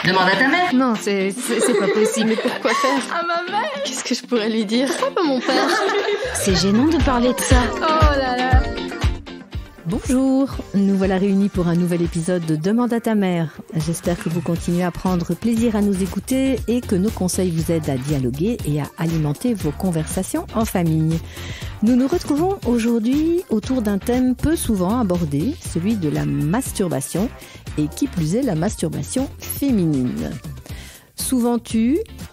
Demande à ta mère. Non, c'est pas possible. Mais pourquoi faire? À ma mère. Qu'est-ce que je pourrais lui dire? Pourquoi pas mon père? C'est gênant de parler de ça. Oh là là. Bonjour, nous voilà réunis pour un nouvel épisode de Demande à ta mère. J'espère que vous continuez à prendre plaisir à nous écouter et que nos conseils vous aident à dialoguer et à alimenter vos conversations en famille. Nous nous retrouvons aujourd'hui autour d'un thème peu souvent abordé, celui de la masturbation, et qui plus est la masturbation féminine. Souvent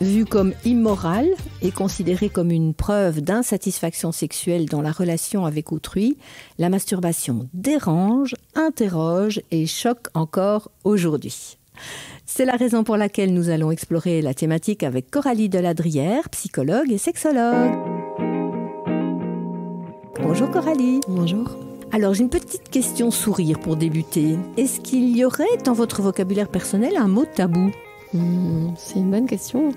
vue comme immorale et considérée comme une preuve d'insatisfaction sexuelle dans la relation avec autrui, la masturbation dérange, interroge et choque encore aujourd'hui. C'est la raison pour laquelle nous allons explorer la thématique avec Coralie Deladrière, psychologue et sexologue. Bonjour Coralie. Bonjour. Alors j'ai une petite question sourire pour débuter. Est-ce qu'il y aurait dans votre vocabulaire personnel un mot tabou ? C'est une bonne question.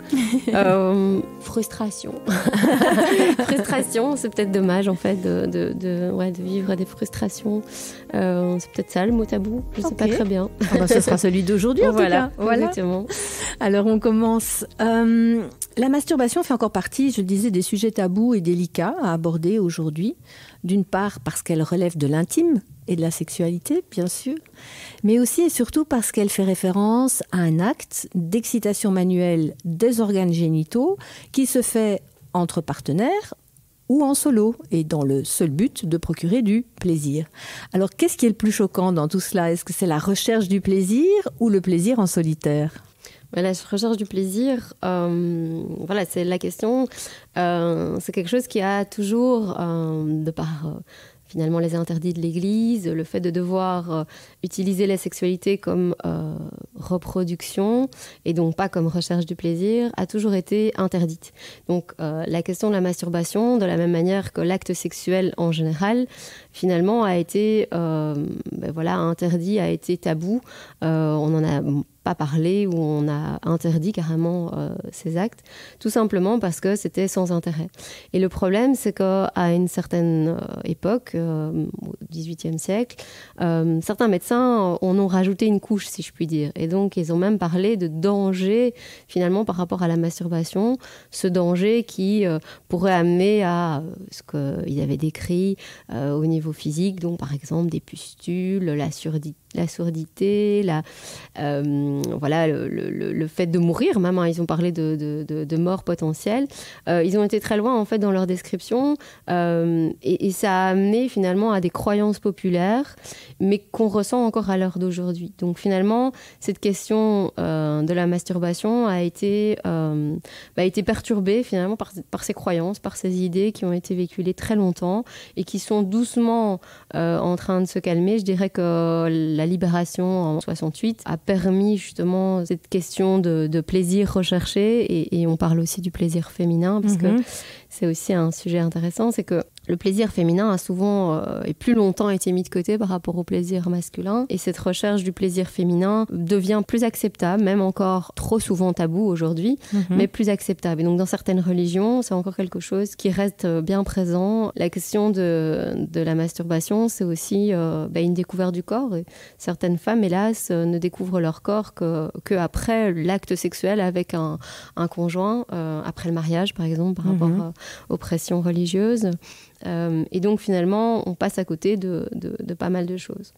Frustration. Frustration, c'est peut-être dommage en fait de vivre des frustrations. C'est peut-être ça le mot tabou. Je ne sais pas très bien. Ce sera celui d'aujourd'hui en tout cas. Voilà. Exactement. Alors on commence. La masturbation fait encore partie, je le disais, des sujets tabous et délicats à aborder aujourd'hui. D'une part parce qu'elle relève de l'intime et de la sexualité, bien sûr, mais aussi et surtout parce qu'elle fait référence à un acte d'excitation manuelle des organes génitaux qui se fait entre partenaires ou en solo, et dans le seul but de procurer du plaisir. Alors, qu'est-ce qui est le plus choquant dans tout cela ? Est-ce que c'est la recherche du plaisir ou le plaisir en solitaire ? La recherche du plaisir, c'est la question. C'est quelque chose qui a toujours, de par finalement les interdits de l'Église, le fait de devoir utiliser la sexualité comme reproduction et donc pas comme recherche du plaisir, a toujours été interdite. Donc la question de la masturbation, de la même manière que l'acte sexuel en général, finalement a été interdit, a été tabou. On n'en a pas parlé ou on a interdit carrément ces actes, tout simplement parce que c'était sans intérêt. Et le problème, c'est qu'à une certaine époque, au XVIIIe siècle, certains médecins en ont rajouté une couche, si je puis dire. Et donc, ils ont même parlé de danger, finalement, par rapport à la masturbation, ce danger qui pourrait amener à ce qu'ils avaient décrit au niveau physique, donc par exemple des pustules, la surdité, le fait de mourir, même, hein, ils ont parlé de mort potentielle. Ils ont été très loin en fait dans leur description et ça a amené finalement à des croyances populaires, mais qu'on ressent encore à l'heure d'aujourd'hui. Donc finalement, cette question de la masturbation a été perturbée finalement par ces croyances, par ces idées qui ont été véhiculées très longtemps et qui sont doucement en train de se calmer. Je dirais que la libération en 68 a permis justement cette question de plaisir recherché et on parle aussi du plaisir féminin parce que c'est aussi un sujet intéressant, c'est que le plaisir féminin a souvent et plus longtemps été mis de côté par rapport au plaisir masculin et cette recherche du plaisir féminin devient plus acceptable, même encore trop souvent tabou aujourd'hui, mais plus acceptable. Et donc dans certaines religions, c'est encore quelque chose qui reste bien présent. La question de la masturbation, c'est aussi une découverte du corps. Et certaines femmes, hélas, ne découvrent leur corps que après l'acte sexuel avec un conjoint, après le mariage par exemple, par rapport aux pressions religieuses. Et donc finalement, on passe à côté de pas mal de choses.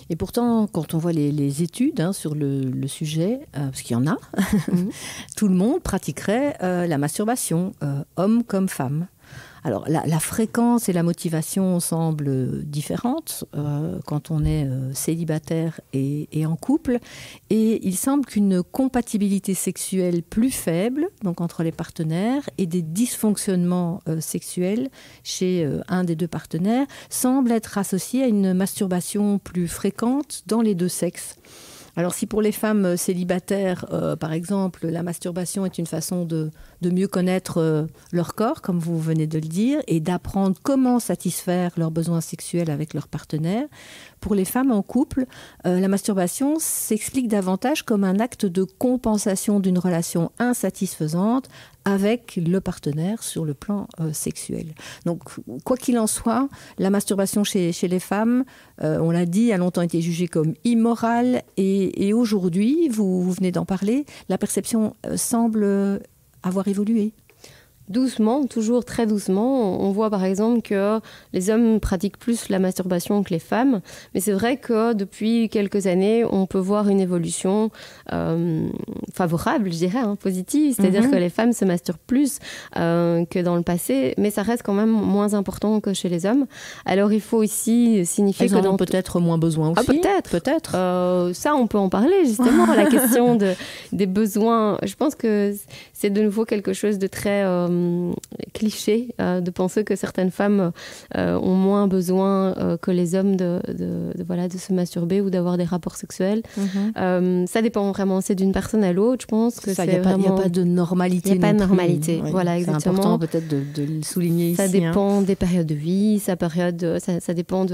Et pourtant, quand on voit les études sur le sujet, parce qu'il y en a, tout le monde pratiquerait la masturbation, homme comme femme. Alors, la fréquence et la motivation semblent différentes quand on est célibataire et en couple. Et il semble qu'une compatibilité sexuelle plus faible, donc entre les partenaires, et des dysfonctionnements sexuels chez un des deux partenaires, semblent être associés à une masturbation plus fréquente dans les deux sexes. Alors si pour les femmes célibataires, par exemple, la masturbation est une façon de mieux connaître leur corps, comme vous venez de le dire, et d'apprendre comment satisfaire leurs besoins sexuels avec leur partenaire, pour les femmes en couple, la masturbation s'explique davantage comme un acte de compensation d'une relation insatisfaisante avec le partenaire sur le plan sexuel. Donc, quoi qu'il en soit, la masturbation chez les femmes, on l'a dit, a longtemps été jugée comme immorale. Et aujourd'hui, vous venez d'en parler, la perception semble avoir évolué. Doucement, toujours très doucement. On voit par exemple que les hommes pratiquent plus la masturbation que les femmes. Mais c'est vrai que depuis quelques années, on peut voir une évolution favorable, je dirais, positive. C'est-à-dire que les femmes se masturbent plus que dans le passé. Mais ça reste quand même moins important que chez les hommes. Alors il faut aussi signifier que... Elles en ont peut-être moins besoin aussi. Peut-être. Ça, on peut en parler justement. La question des besoins. Je pense que c'est de nouveau quelque chose de très... cliché de penser que certaines femmes ont moins besoin que les hommes de se masturber ou d'avoir des rapports sexuels. Ça dépend vraiment, c'est d'une personne à l'autre, je pense que il n'y a pas de normalité. Il n'y a pas de normalité, voilà, exactement. C'est important peut-être de le souligner ça ici. Ça dépend des périodes de vie, ça dépend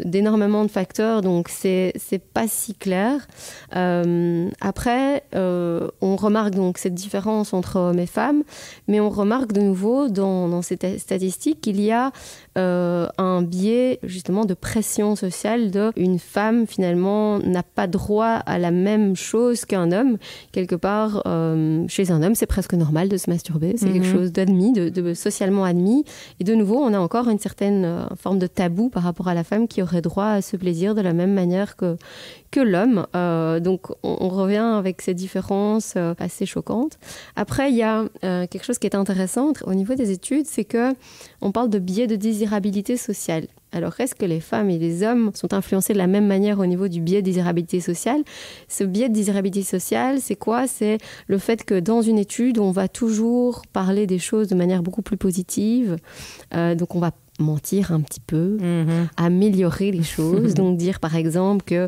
d'énormément de facteurs, donc c'est pas si clair. Après, on remarque donc cette différence entre hommes et femmes, mais on remarque de nouveau dans ces statistiques qu'il y a un biais justement de pression sociale une femme finalement n'a pas droit à la même chose qu'un homme. Quelque part, chez un homme, c'est presque normal de se masturber, c'est quelque chose d'admis, de socialement admis. Et de nouveau, on a encore une certaine forme de tabou par rapport à la femme qui aurait droit à ce plaisir de la même manière que l'homme. Donc on revient avec ces différences assez choquantes. Après, il y a quelque chose qui est intéressant au niveau des études, c'est qu'on parle de biais de désirabilité sociale. Alors, est-ce que les femmes et les hommes sont influencés de la même manière au niveau du biais de désirabilité sociale ? Ce biais de désirabilité sociale, c'est quoi ? C'est le fait que dans une étude, on va toujours parler des choses de manière beaucoup plus positive. Donc, on va mentir un petit peu, améliorer les choses. Donc dire par exemple que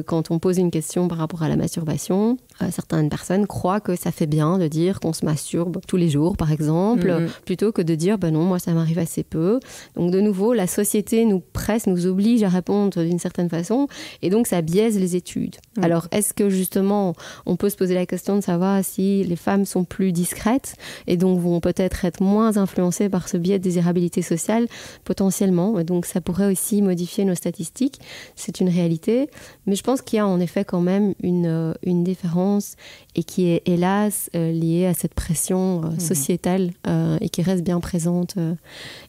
quand on pose une question par rapport à la masturbation, certaines personnes croient que ça fait bien de dire qu'on se masturbe tous les jours par exemple, plutôt que de dire ben non, moi ça m'arrive assez peu. Donc de nouveau, la société nous presse, nous oblige à répondre d'une certaine façon et donc ça biaise les études. Alors est-ce que justement on peut se poser la question de savoir si les femmes sont plus discrètes et donc vont peut-être être moins influencées par ce biais de désirabilité sociale potentiellement, et donc ça pourrait aussi modifier nos statistiques, c'est une réalité, mais je pense qu'il y a en effet quand même une différence et qui est hélas liée à cette pression sociétale et qui reste bien présente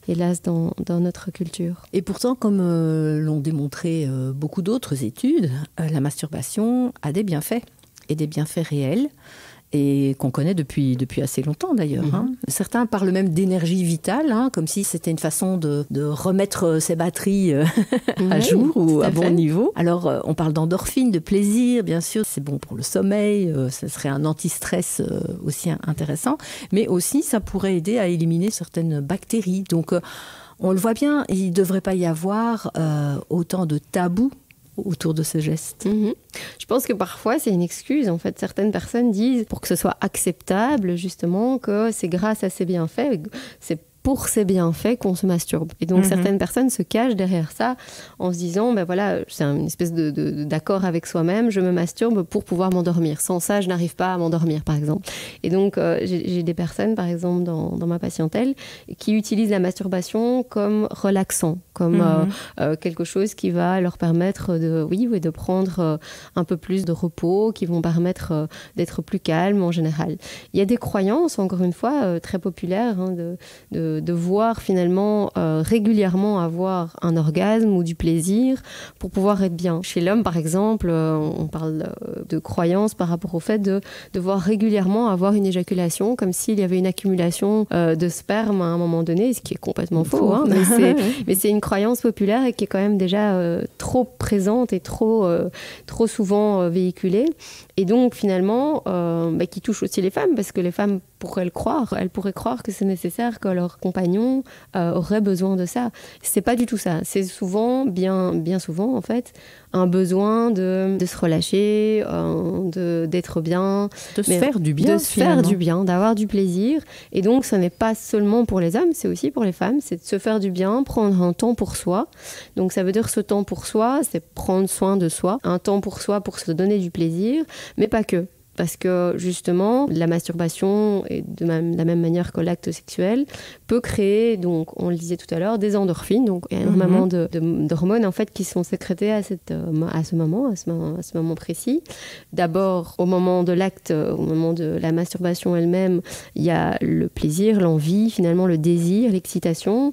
hélas dans notre culture. Et pourtant, comme l'ont démontré beaucoup d'autres études, la masturbation a des bienfaits et des bienfaits réels et qu'on connaît depuis assez longtemps d'ailleurs. Certains parlent même d'énergie vitale, comme si c'était une façon de remettre ses batteries à jour ou à bon niveau. Alors, on parle d'endorphine, de plaisir, bien sûr, c'est bon pour le sommeil, ça serait un anti-stress aussi intéressant, mais aussi ça pourrait aider à éliminer certaines bactéries. Donc, on le voit bien, il ne devrait pas y avoir autant de tabous autour de ce geste. Je pense que parfois c'est une excuse. En fait, certaines personnes disent, pour que ce soit acceptable, justement, que c'est grâce à ces bienfaits, c'est pour ces bienfaits qu'on se masturbe. Et donc certaines personnes se cachent derrière ça en se disant, ben voilà, c'est une espèce d'accord avec soi-même, je me masturbe pour pouvoir m'endormir. Sans ça, je n'arrive pas à m'endormir, par exemple. Et donc j'ai des personnes, par exemple, dans ma patientèle, qui utilisent la masturbation comme relaxant, comme quelque chose qui va leur permettre de prendre un peu plus de repos, qui vont permettre d'être plus calme en général. Il y a des croyances, encore une fois, très populaires, de voir finalement régulièrement avoir un orgasme ou du plaisir pour pouvoir être bien. Chez l'homme, par exemple, on parle de croyances par rapport au fait de devoir régulièrement avoir une éjaculation, comme s'il y avait une accumulation de sperme à un moment donné, ce qui est complètement faux, mais c'est une croyance populaire et qui est quand même déjà trop présente et trop souvent véhiculée. Et donc finalement, qui touche aussi les femmes, parce que les femmes pourraient croire que c'est nécessaire, que leur compagnon aurait besoin de ça. C'est pas du tout ça. C'est souvent, bien souvent en fait, un besoin de se relâcher, d'être bien. De se faire du bien. De se faire du bien, d'avoir du plaisir. Et donc, ce n'est pas seulement pour les hommes, c'est aussi pour les femmes. C'est de se faire du bien, prendre un temps pour soi. Donc, ça veut dire ce temps pour soi, c'est prendre soin de soi. Un temps pour soi pour se donner du plaisir, mais pas que. parce que justement, la masturbation, et de la même manière que l'acte sexuel, peut créer, donc on le disait tout à l'heure, des endorphines. Donc il y a énormément d'hormones en fait qui sont sécrétées à ce moment précis. D'abord, au moment de l'acte, au moment de la masturbation elle-même, il y a le plaisir, l'envie, finalement le désir, l'excitation,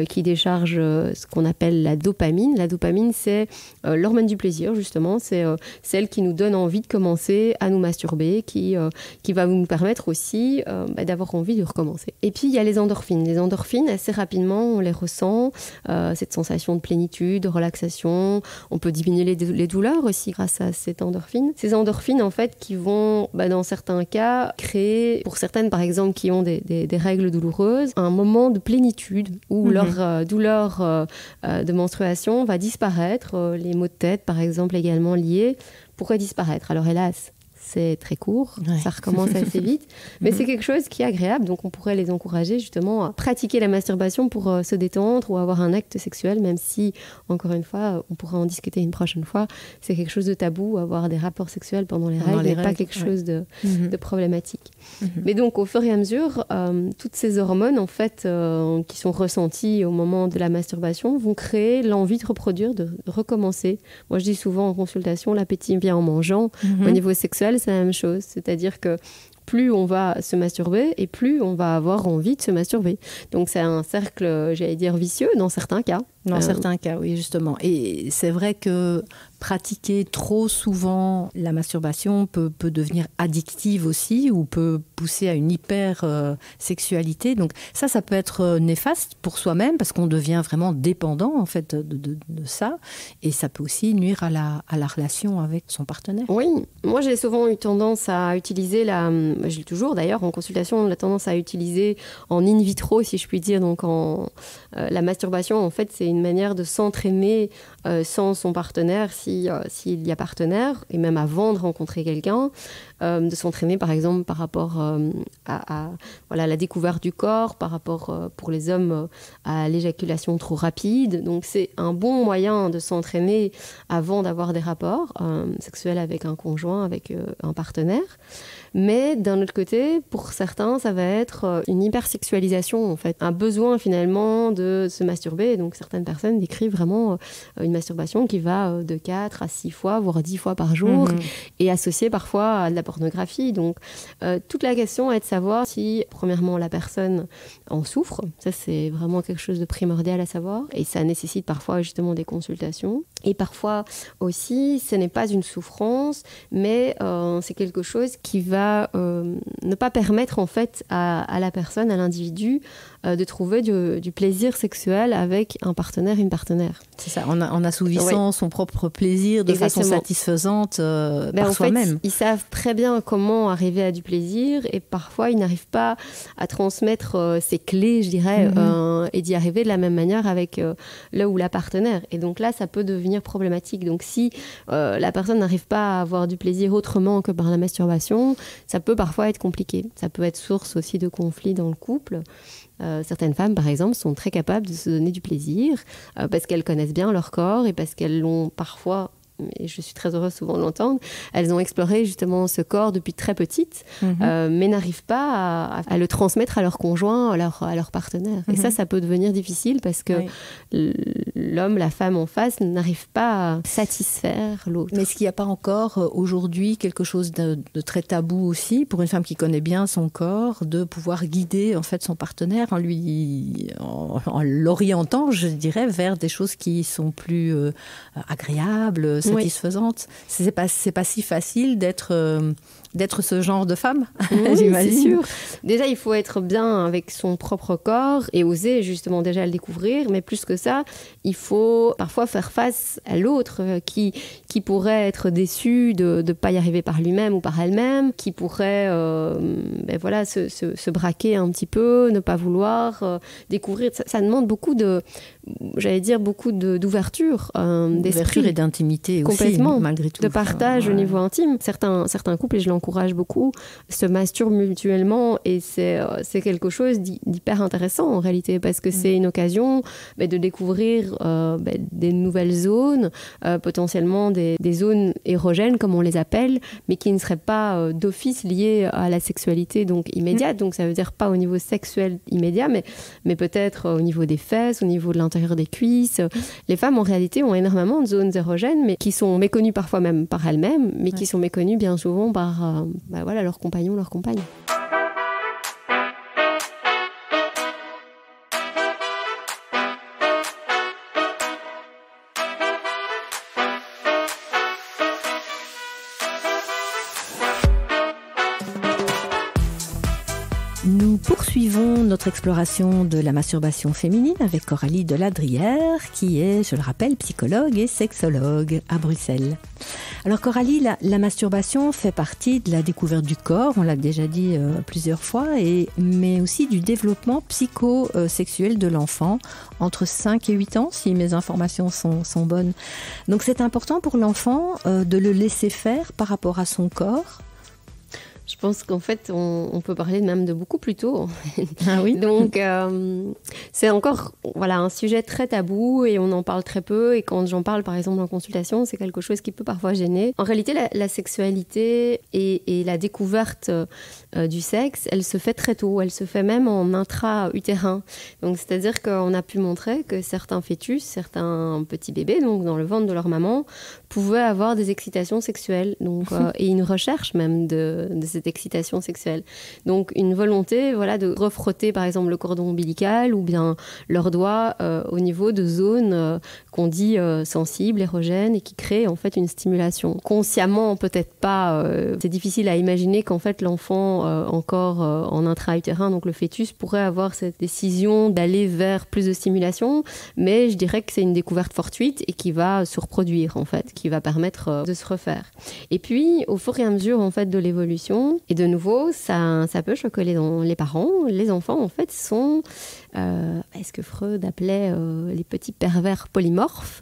qui décharge ce qu'on appelle la dopamine. La dopamine, c'est l'hormone du plaisir, justement. C'est celle qui nous donne envie de commencer à nous masturber, qui va nous permettre aussi d'avoir envie de recommencer. Et puis, il y a les endorphines. Les endorphines, assez rapidement, on les ressent, cette sensation de plénitude, de relaxation. On peut diminuer les douleurs aussi grâce à cette endorphine. Ces endorphines, en fait, qui vont, dans certains cas, créer, pour certaines, par exemple, qui ont des règles douloureuses, un moment de plénitude où leur douleur de menstruation va disparaître. Les maux de tête, par exemple, également liés, pourraient disparaître. Alors, hélas, c'est très court, ça recommence assez vite, mais c'est quelque chose qui est agréable, donc on pourrait les encourager justement à pratiquer la masturbation pour se détendre ou avoir un acte sexuel, même si, encore une fois, on pourra en discuter une prochaine fois, c'est quelque chose de tabou, avoir des rapports sexuels pendant les règles n'est pas quelque chose de problématique. Mais donc, au fur et à mesure, toutes ces hormones, en fait, qui sont ressenties au moment de la masturbation, vont créer l'envie de reproduire, de recommencer. Moi, je dis souvent en consultation, l'appétit vient en mangeant. Au niveau sexuel, c'est la même chose, c'est-à-dire que plus on va se masturber et plus on va avoir envie de se masturber. Donc c'est un cercle, j'allais dire, vicieux dans certains cas. Dans certains cas, oui, justement. Et c'est vrai que pratiquer trop souvent la masturbation peut devenir addictive aussi ou peut pousser à une hyper-sexualité. Donc ça peut être néfaste pour soi-même parce qu'on devient vraiment dépendant en fait de ça. Et ça peut aussi nuire à la relation avec son partenaire. Oui, moi j'ai souvent eu tendance à utiliser je l'ai toujours d'ailleurs en consultation, on a tendance à utiliser en in vitro, si je puis dire, donc la masturbation en fait c'est une manière de s'entraîner sans son partenaire s'il y a partenaire, et même avant de rencontrer quelqu'un, de s'entraîner par exemple par rapport à la découverte du corps, par rapport pour les hommes à l'éjaculation trop rapide. Donc c'est un bon moyen de s'entraîner avant d'avoir des rapports sexuels avec un conjoint, avec un partenaire. Mais d'un autre côté, pour certains, ça va être une hypersexualisation, en fait. Un besoin, finalement, de se masturber. Et donc, certaines personnes décrivent vraiment une masturbation qui va de 4 à 6 fois, voire 10 fois par jour, et associée parfois à de la pornographie. Donc, toute la question est de savoir si, premièrement, la personne en souffre. Ça, c'est vraiment quelque chose de primordial à savoir. Et ça nécessite parfois, justement, des consultations. Et parfois aussi, ce n'est pas une souffrance, mais c'est quelque chose qui va ne pas permettre en fait à la personne, à l'individu, de trouver du plaisir sexuel avec un partenaire, une partenaire. C'est ça, en assouvissant son propre plaisir de façon satisfaisante par soi-même. Fait, ils savent très bien comment arriver à du plaisir et parfois ils n'arrivent pas à transmettre ces clés, je dirais, et d'y arriver de la même manière avec le ou la partenaire. Et donc là, ça peut devenir problématique. Donc si la personne n'arrive pas à avoir du plaisir autrement que par la masturbation, ça peut parfois être compliqué. Ça peut être source aussi de conflits dans le couple. Certaines femmes, par exemple, sont très capables de se donner du plaisir parce qu'elles connaissent bien leur corps et parce qu'elles l'ont parfois, et je suis très heureuse souvent de l'entendre, elles ont exploré justement ce corps depuis très petite, mais n'arrivent pas à le transmettre à leur conjoint, à leur partenaire. Et ça peut devenir difficile parce que l'homme, la femme en face n'arrive pas à satisfaire l'autre. Mais est-ce qu'il n'y a pas encore aujourd'hui quelque chose de très tabou aussi pour une femme qui connaît bien son corps, de pouvoir guider en fait son partenaire en l'orientant, je dirais, vers des choses qui sont plus agréables, satisfaisante. C'est pas si facile d'être ce genre de femme, j'imagine. C'est sûr. Déjà, il faut être bien avec son propre corps et oser justement déjà le découvrir. Mais plus que ça, il faut parfois faire face à l'autre qui pourrait être déçu de ne pas y arriver par lui-même ou par elle-même, qui pourrait se braquer un petit peu, ne pas vouloir découvrir. Ça demande beaucoup j'allais dire, beaucoup d'ouverture d'esprit. Et d'intimité complètement, aussi, malgré tout. De partage au niveau intime. Certains couples, et je l'encourage beaucoup, se masturbent mutuellement et c'est quelque chose d'hyper intéressant en réalité parce que c'est une occasion de découvrir des nouvelles zones, potentiellement des zones érogènes comme on les appelle, mais qui ne seraient pas d'office liées à la sexualité donc immédiate. Donc ça veut dire pas au niveau sexuel immédiat, mais peut-être au niveau des fesses, au niveau de l'intérieur des cuisses. Les femmes en réalité ont énormément de zones érogènes, mais qui sont méconnues parfois même par elles-mêmes, mais qui sont méconnues bien souvent par leurs compagnons, leurs compagnes. Nous poursuivons notre exploration de la masturbation féminine avec Coralie Deladrière, qui est, je le rappelle, psychologue et sexologue à Bruxelles. Alors Coralie, la masturbation fait partie de la découverte du corps, on l'a déjà dit plusieurs fois, mais aussi du développement psychosexuel de l'enfant entre 5 et 8 ans, si mes informations sont bonnes. Donc c'est important pour l'enfant de le laisser faire par rapport à son corps. Je pense qu'en fait, on peut parler même de beaucoup plus tôt. Ah oui. Donc, c'est encore un sujet très tabou et on en parle très peu. Et quand j'en parle, par exemple, en consultation, c'est quelque chose qui peut parfois gêner. En réalité, la sexualité et la découverte du sexe, elle se fait très tôt. Elle se fait même en intra-utérin. Donc, c'est-à-dire qu'on a pu montrer que certains fœtus, certains petits bébés, donc dans le ventre de leur maman, pouvaient avoir des excitations sexuelles. Donc, et une recherche même de cette excitation sexuelle. Donc une volonté de refrotter par exemple le cordon ombilical ou bien leurs doigts au niveau de zones qu'on dit sensibles, érogènes et qui créent en fait une stimulation. Consciemment peut-être pas, c'est difficile à imaginer qu'en fait l'enfant encore en intra-utérin, donc le fœtus pourrait avoir cette décision d'aller vers plus de stimulation, mais je dirais que c'est une découverte fortuite et qui va se reproduire en fait, qui va permettre de se refaire. Et puis au fur et à mesure en fait de l'évolution, et de nouveau, ça peut choquer les parents. Les enfants, en fait, sont ce que Freud appelait les petits pervers polymorphes.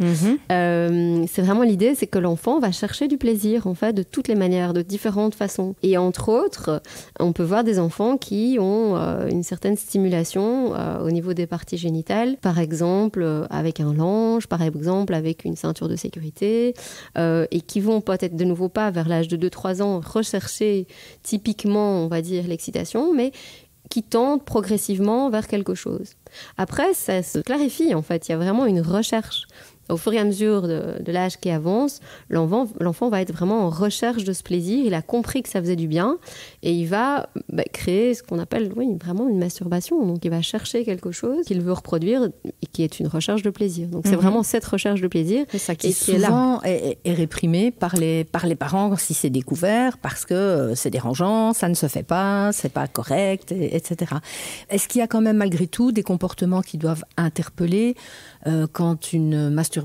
C'est vraiment l'idée, c'est que l'enfant va chercher du plaisir, en fait, de toutes les manières, de différentes façons. Et entre autres, on peut voir des enfants qui ont une certaine stimulation au niveau des parties génitales, par exemple avec un linge, par exemple avec une ceinture de sécurité, et qui vont peut-être de nouveau pas vers l'âge de 2-3 ans rechercher typiquement, on va dire, l'excitation, mais qui tendent progressivement vers quelque chose. Après, ça se clarifie, en fait. Il y a vraiment une recherche. Au fur et à mesure de l'âge qui avance, l'enfant va être vraiment en recherche de ce plaisir. Il a compris que ça faisait du bien et il va créer ce qu'on appelle vraiment une masturbation. Donc, il va chercher quelque chose qu'il veut reproduire et qui est une recherche de plaisir. Donc, c'est vraiment cette recherche de plaisir. C'est ça qui souvent est réprimé par les parents si c'est découvert parce que c'est dérangeant, ça ne se fait pas, c'est pas correct, etc. Est-ce qu'il y a quand même malgré tout des comportements qui doivent interpeller quand une masturbation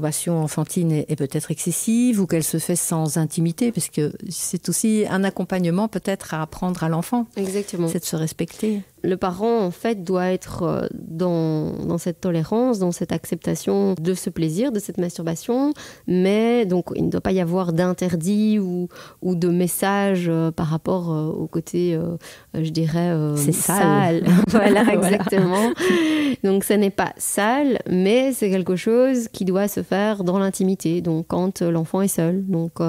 enfantine est peut-être excessive ou qu'elle se fait sans intimité, parce que c'est aussi un accompagnement peut-être à apprendre à l'enfant. Exactement. C'est de se respecter. Le parent, en fait, doit être dans cette tolérance, dans cette acceptation de ce plaisir, de cette masturbation, mais donc il ne doit pas y avoir d'interdit ou de message par rapport au côté, je dirais, c'est sale. Voilà, exactement. Donc, ce n'est pas sale, mais c'est quelque chose qui doit se faire dans l'intimité, donc quand l'enfant est seul. Donc,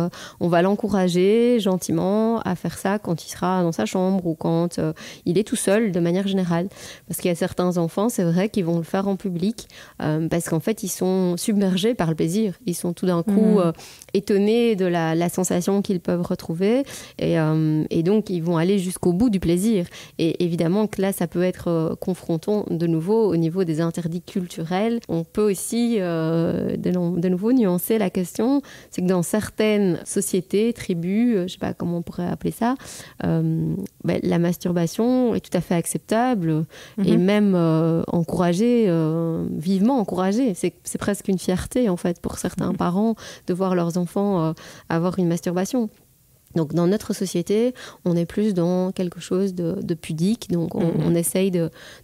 on va l'encourager gentiment à faire ça quand il sera dans sa chambre ou quand il est tout seul, de manière générale. Parce qu'il y a certains enfants, c'est vrai, qui vont le faire en public parce qu'en fait, ils sont submergés par le plaisir. Ils sont tout d'un coup étonnés de la sensation qu'ils peuvent retrouver et donc, ils vont aller jusqu'au bout du plaisir. Et évidemment que là, ça peut être confrontant de nouveau au niveau des interdits culturels. On peut aussi de nouveau nuancer la question. C'est que dans certaines sociétés, tribus, je ne sais pas comment on pourrait appeler ça, la masturbation est tout à fait acceptable et même encouragée, vivement encouragée. C'est presque une fierté en fait pour certains parents de voir leurs enfants avoir une masturbation. Donc dans notre société, on est plus dans quelque chose de pudique, donc on essaye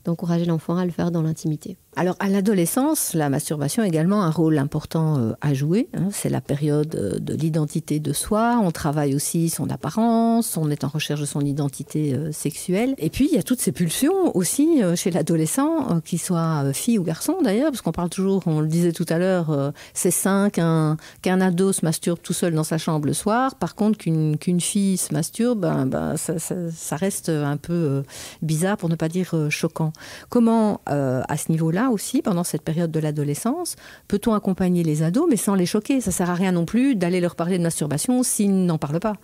d'encourager l'enfant à le faire dans l'intimité. Alors, à l'adolescence, la masturbation a également un rôle important à jouer. C'est la période de l'identité de soi. On travaille aussi son apparence, on est en recherche de son identité sexuelle. Et puis, il y a toutes ces pulsions aussi chez l'adolescent, qu'il soit fille ou garçon d'ailleurs, parce qu'on parle toujours, on le disait tout à l'heure, c'est sain qu'un ado se masturbe tout seul dans sa chambre le soir. Par contre, qu'une fille se masturbe, ça reste un peu bizarre, pour ne pas dire choquant. Comment, à ce niveau-là, aussi, pendant cette période de l'adolescence, peut-on accompagner les ados, mais sans les choquer? Ça ne sert à rien non plus d'aller leur parler de masturbation s'ils n'en parlent pas.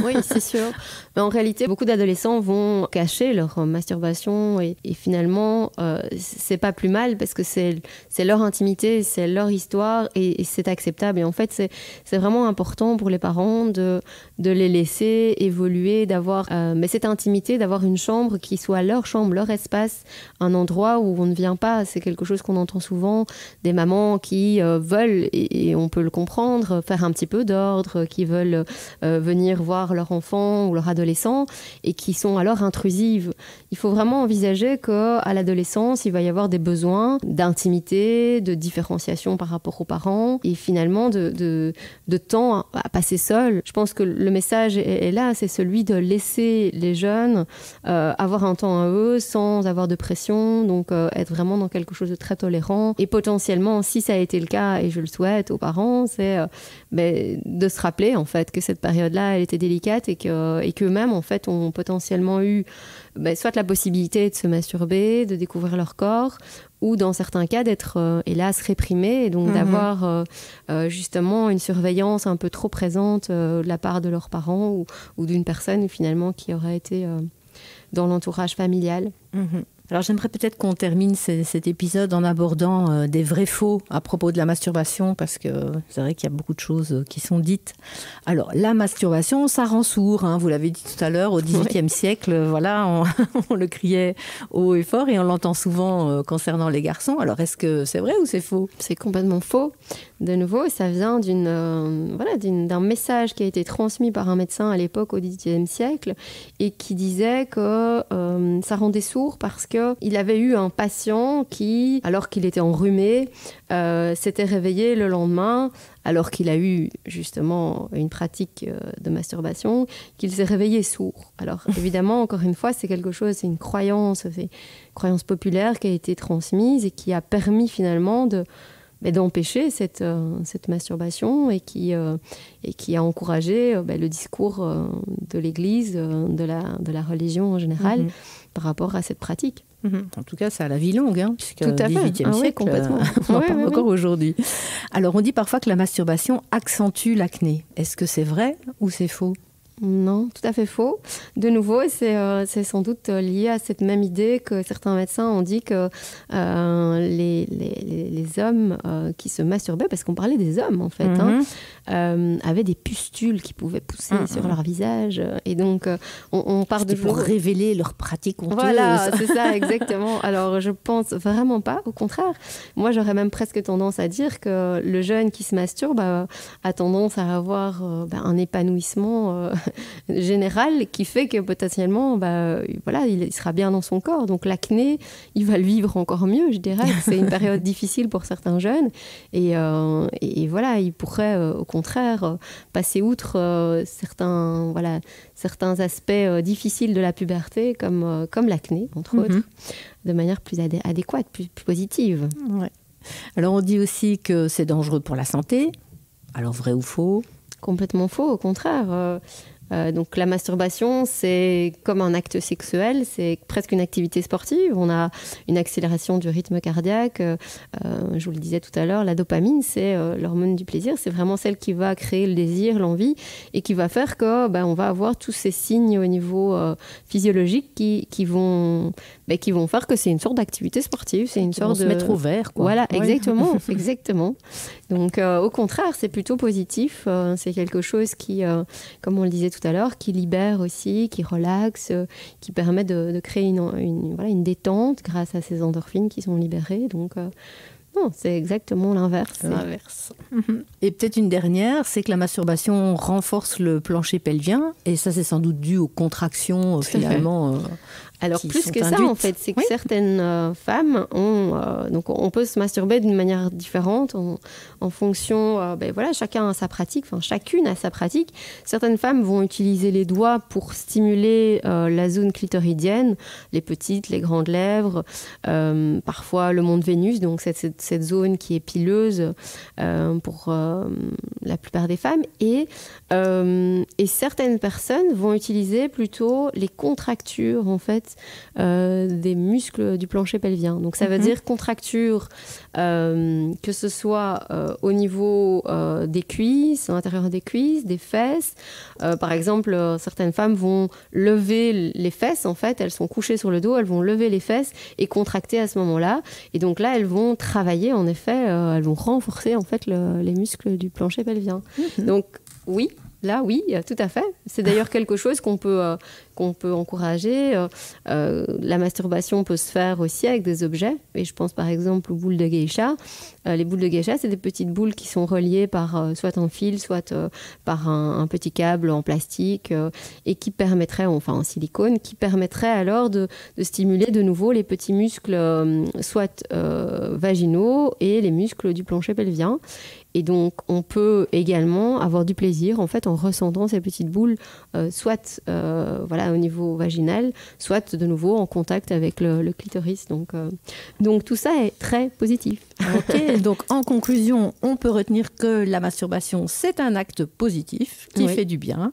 Oui, c'est sûr. Mais en réalité, beaucoup d'adolescents vont cacher leur masturbation et finalement, c'est pas plus mal parce que c'est leur intimité, c'est leur histoire et c'est acceptable. Et en fait, c'est vraiment important pour les parents de les laisser évoluer, d'avoir mais cette intimité, d'avoir une chambre qui soit leur chambre, leur espace, un endroit où on ne vient pas. C'est quelque chose qu'on entend souvent, des mamans qui veulent, et on peut le comprendre, faire un petit peu d'ordre, qui veulent venir voir leur enfant ou leur adolescent et qui sont alors intrusives. Il faut vraiment envisager qu'à l'adolescence, il va y avoir des besoins d'intimité, de différenciation par rapport aux parents et finalement de temps à passer seul. Je pense que le message est là, c'est celui de laisser les jeunes avoir un temps à eux sans avoir de pression, donc être vraiment dans quelque chose de très tolérant. Et potentiellement, si ça a été le cas, et je le souhaite aux parents, c'est de se rappeler en fait que cette période-là, elle était délicate et qu'eux-mêmes en fait ont potentiellement eu soit la possibilité de se masturber, de découvrir leur corps, ou dans certains cas d'être hélas réprimés et donc d'avoir justement une surveillance un peu trop présente de la part de leurs parents ou d'une personne finalement qui aurait été dans l'entourage familial. Alors j'aimerais peut-être qu'on termine cet épisode en abordant des vrais faux à propos de la masturbation, parce que c'est vrai qu'il y a beaucoup de choses qui sont dites. Alors la masturbation, ça rend sourd, vous l'avez dit tout à l'heure, au XVIIIe siècle, voilà, on le criait haut et fort et on l'entend souvent concernant les garçons. Alors est-ce que c'est vrai ou c'est faux? C'est complètement faux. De nouveau, ça vient d'un message qui a été transmis par un médecin à l'époque au XVIIIe siècle et qui disait que ça rendait sourd parce qu'il avait eu un patient qui, alors qu'il était enrhumé, s'était réveillé le lendemain, alors qu'il a eu justement une pratique de masturbation, qu'il s'est réveillé sourd. Alors évidemment, encore une fois, c'est une croyance populaire qui a été transmise et qui a permis finalement d'empêcher cette masturbation et qui a encouragé le discours de l'Église, de la religion en général, par rapport à cette pratique. En tout cas, ça a la vie longue, puisque tout à fait. le XVIIIe siècle, complètement. on en parle encore aujourd'hui. Alors, on dit parfois que la masturbation accentue l'acné. Est-ce que c'est vrai ou c'est faux? Non, tout à fait faux. De nouveau, c'est sans doute lié à cette même idée que certains médecins ont dit que les hommes qui se masturbaient, parce qu'on parlait des hommes en fait, avaient des pustules qui pouvaient pousser sur leur visage. Et donc, on part de pour révéler leur pratique honteuse. Voilà, c'est ça, exactement. Alors, je pense vraiment pas. Au contraire, moi, j'aurais même presque tendance à dire que le jeune qui se masturbe a tendance à avoir un épanouissement général qui fait que potentiellement il sera bien dans son corps, donc l'acné il va le vivre encore mieux, je dirais. C'est une période difficile pour certains jeunes et voilà, il pourrait au contraire passer outre certains aspects difficiles de la puberté comme l'acné entre autres, de manière plus adéquate, plus positive. Ouais. Alors on dit aussi que c'est dangereux pour la santé. Alors vrai ou faux? Complètement faux, au contraire. Donc la masturbation, c'est comme un acte sexuel, c'est presque une activité sportive. On a une accélération du rythme cardiaque. Je vous le disais tout à l'heure, la dopamine, c'est l'hormone du plaisir. C'est vraiment celle qui va créer le désir, l'envie, et qui va faire que on va avoir tous ces signes au niveau physiologique qui vont faire que c'est une sorte d'activité sportive. C'est une sorte de se mettre au vert, quoi. Voilà, exactement, exactement. Donc au contraire, c'est plutôt positif. C'est quelque chose qui, comme on le disait tout à l'heure, qui libère aussi, qui relaxe, qui permet de créer une détente grâce à ces endorphines qui sont libérées. Donc Non, c'est exactement l'inverse. Et peut-être une dernière, c'est que la masturbation renforce le plancher pelvien. Et ça, c'est sans doute dû aux contractions, finalement. Alors, plus que ça, en fait, c'est que certaines femmes ont... donc, on peut se masturber d'une manière différente en fonction... chacun a sa pratique, chacune a sa pratique. Certaines femmes vont utiliser les doigts pour stimuler la zone clitoridienne, les petites, les grandes lèvres, parfois le mont de Vénus, donc cette zone qui est pileuse pour la plupart des femmes. Et certaines personnes vont utiliser plutôt les contractures, en fait, des muscles du plancher pelvien. Donc ça veut dire contracture, que ce soit au niveau des cuisses, à l'intérieur des cuisses, des fesses. Par exemple, certaines femmes vont lever les fesses, en fait, elles sont couchées sur le dos, elles vont lever les fesses et contracter à ce moment-là. Et donc là, elles vont travailler, en effet, elles vont renforcer, en fait, les muscles du plancher pelvien. Donc oui, tout à fait. C'est d'ailleurs quelque chose qu'on peut encourager. La masturbation peut se faire aussi avec des objets. Et je pense par exemple aux boules de geisha. Les boules de geisha, c'est des petites boules qui sont reliées par soit un fil, soit par un petit câble en plastique et qui permettraient, enfin en silicone, qui permettrait alors de stimuler de nouveau les petits muscles, soit vaginaux et les muscles du plancher pelvien. Et donc, on peut également avoir du plaisir, en fait, en ressentant ces petites boules, soit au niveau vaginal, soit de nouveau en contact avec le clitoris. Donc, tout ça est très positif. Ok, donc en conclusion, on peut retenir que la masturbation, c'est un acte positif qui fait du bien,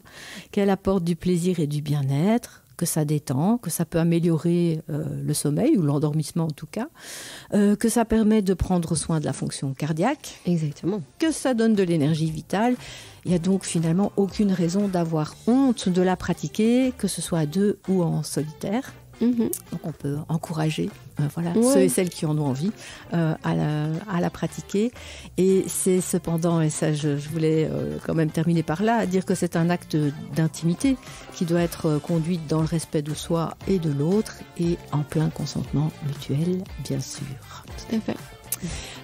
qu'elle apporte du plaisir et du bien-être, que ça détend, que ça peut améliorer le sommeil ou l'endormissement en tout cas, que ça permet de prendre soin de la fonction cardiaque. Exactement. Que ça donne de l'énergie vitale. Il n'y a donc finalement aucune raison d'avoir honte de la pratiquer, que ce soit à deux ou en solitaire. Donc on peut encourager ceux et celles qui en ont envie à la pratiquer. Et c'est cependant, et ça je voulais quand même terminer par là, dire que c'est un acte d'intimité qui doit être conduit dans le respect de soi et de l'autre et en plein consentement mutuel, bien sûr. Tout à fait.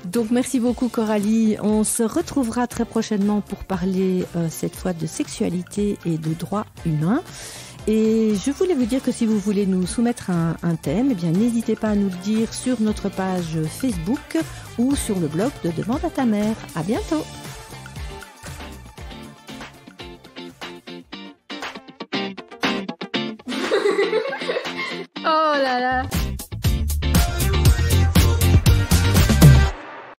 Donc merci beaucoup Coralie, on se retrouvera très prochainement pour parler cette fois de sexualité et de droits humains. Et je voulais vous dire que si vous voulez nous soumettre un thème, eh bien n'hésitez pas à nous le dire sur notre page Facebook ou sur le blog de Demande à ta mère. À bientôt. Oh là là.